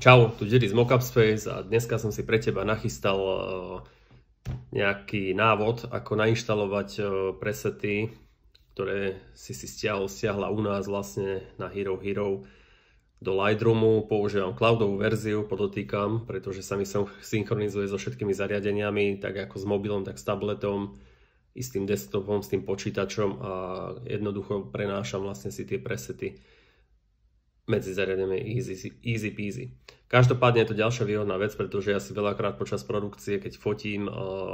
Čau, tu Jerry z Mockup Space a dneska som si pre teba nachystal nejaký návod, ako nainštalovať presety, ktoré si stiahla u nás vlastne na Hero Hero do Lightroomu. Používam cloudovú verziu, podotýkam, pretože sa mi synchronizuje so všetkými zariadeniami, tak ako s mobilom, tak s tabletom, i s tým desktopom, s tým počítačom a jednoducho prenášam vlastne si tie presety medzi zariadeniami easy peasy. Každopádne je to ďalšia výhodná vec, pretože ja si veľakrát počas produkcie, keď fotím,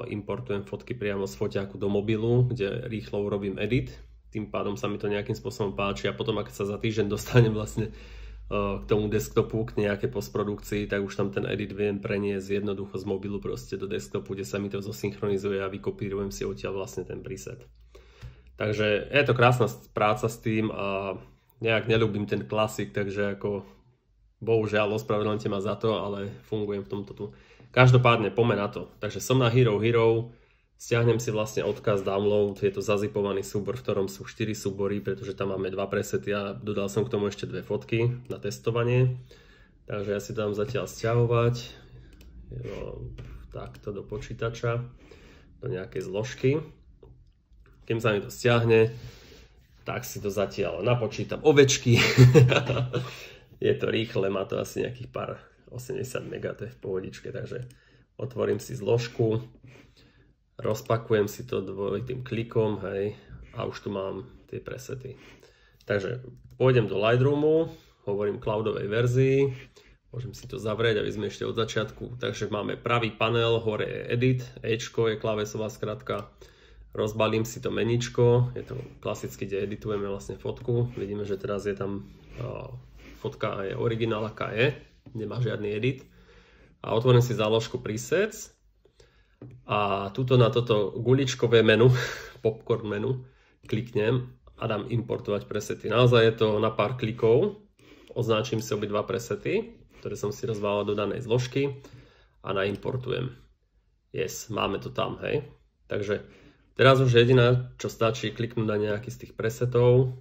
importujem fotky priamo z foťáku do mobilu, kde rýchlo urobím edit. Tým pádom sa mi to nejakým spôsobom páči a potom, ak sa za týždeň dostanem vlastne k tomu desktopu, k nejakej postprodukcii, tak už tam ten edit viem preniesť jednoducho z mobilu proste do desktopu, kde sa mi to zosynchronizuje a vykopírujem si odtiaľ vlastne ten preset. Takže je to krásna práca s tým a nejak neľúbim ten klasik, takže ako bohužiaľ ospravedlňte ma za to, ale fungujem v tomto tu. Každopádne poďme na to. Takže som na Hero Hero, stiahnem si vlastne odkaz download, je to zazipovaný súbor, v ktorom sú 4 súbory, pretože tam máme 2 presety a dodal som k tomu ešte 2 fotky na testovanie. Takže ja si dám zatiaľ stiahovať takto do počítača, do nejakej zložky. Kým sa mi to stiahne, tak si to zatiaľ napočítam ovečky. Je to rýchle, má to asi nejakých pár 80 MB, to je v pohodičke, takže otvorím si zložku, rozpakujem si to dvojitým klikom, hej, a už tu mám tie presety. Takže pôjdem do Lightroomu, hovorím cloudovej verzii, môžem si to zavrieť, aby sme ešte od začiatku, takže máme pravý panel, hore je edit, Ečko je klávesová skratka. Rozbalím si to meničko, je to klasicky, kde editujeme vlastne fotku. Vidíme, že teraz je tam fotka je originál, aká je, nemá žiadny edit. A otvorím si záložku presets a tuto na toto guličkové menu, popcorn menu, kliknem a dám importovať presety. Naozaj je to na pár klikov, označím si obidva presety, ktoré som si rozvalil do danej zložky a naimportujem. Yes, máme to tam, hej. Takže teraz už jediné, čo stačí, kliknúť na nejaký z tých presetov,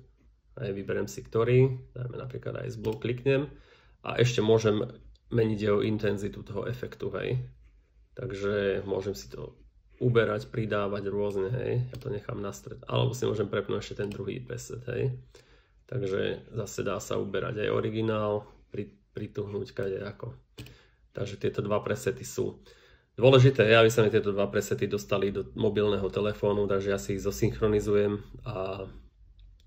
aj vyberiem si ktorý, dajme napríklad aj z Blue, kliknem a ešte môžem meniť jeho intenzitu toho efektu, hej. Takže môžem si to uberať, pridávať rôzne, hej, ja to nechám na stred, alebo si môžem prepnúť ešte ten druhý preset, hej. Takže zase dá sa uberať aj originál, prituhnúť kadejako. Takže tieto dva presety sú. Dôležité je, aby sa mi tieto dva presety dostali do mobilného telefónu, takže ja si ich zosynchronizujem a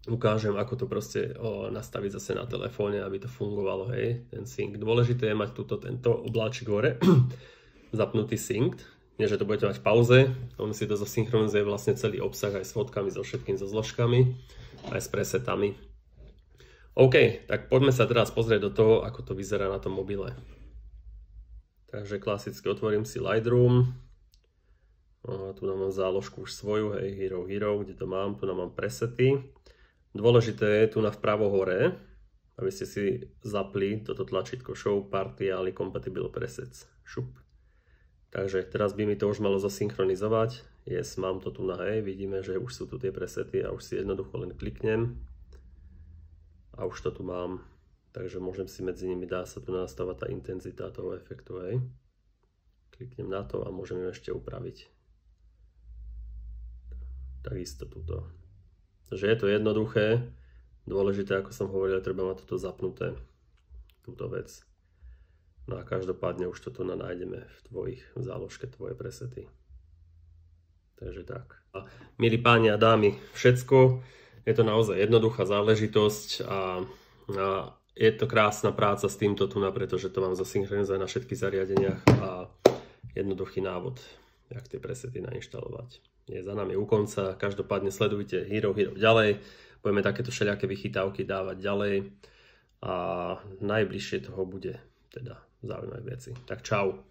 ukážem, ako to proste nastaviť zase na telefóne, aby to fungovalo, hej, ten sync. Dôležité je mať tento obláčik hore, zapnutý sync, nie že to budete mať v pauze, on si to zosynchronizuje vlastne celý obsah aj s fotkami, so všetkým, so zložkami, aj s presetami. OK, tak poďme sa teraz pozrieť do toho, ako to vyzerá na tom mobile. Takže klasicky otvorím si Lightroom. Tu mám záložku už svoju, hej, Hero Hero, kde to mám, tu mám presety. Dôležité je tu na vpravo hore, aby ste si zapli toto tlačítko Show Partially Compatible Presets. Šup. Takže teraz by mi to už malo zosynchronizovať. Yes, mám to tu na, hej, vidíme, že už sú tu tie presety a už si jednoducho len kliknem. A už to tu mám. Takže môžem si medzi nimi, dá sa tu nastavať tá intenzita toho efektu, hej. Kliknem na to a môžem ju ešte upraviť. Takisto tuto. Takže je to jednoduché, dôležité, ako som hovoril, treba mať toto zapnuté, túto vec. No a každopádne už toto nájdeme v tvojich záložke, tvoje presety. Takže tak. A milí páni a dámy, všetko, je to naozaj jednoduchá záležitosť a je to krásna práca s týmto tu, pretože to vám zosynchronizuje na všetkých zariadeniach a jednoduchý návod, jak tie presety nainštalovať. Je za nami u konca, každopádne sledujte Hero Hero ďalej, budeme takéto všelijaké vychytávky dávať ďalej a najbližšie toho bude teda zaujímavé veci. Tak čau.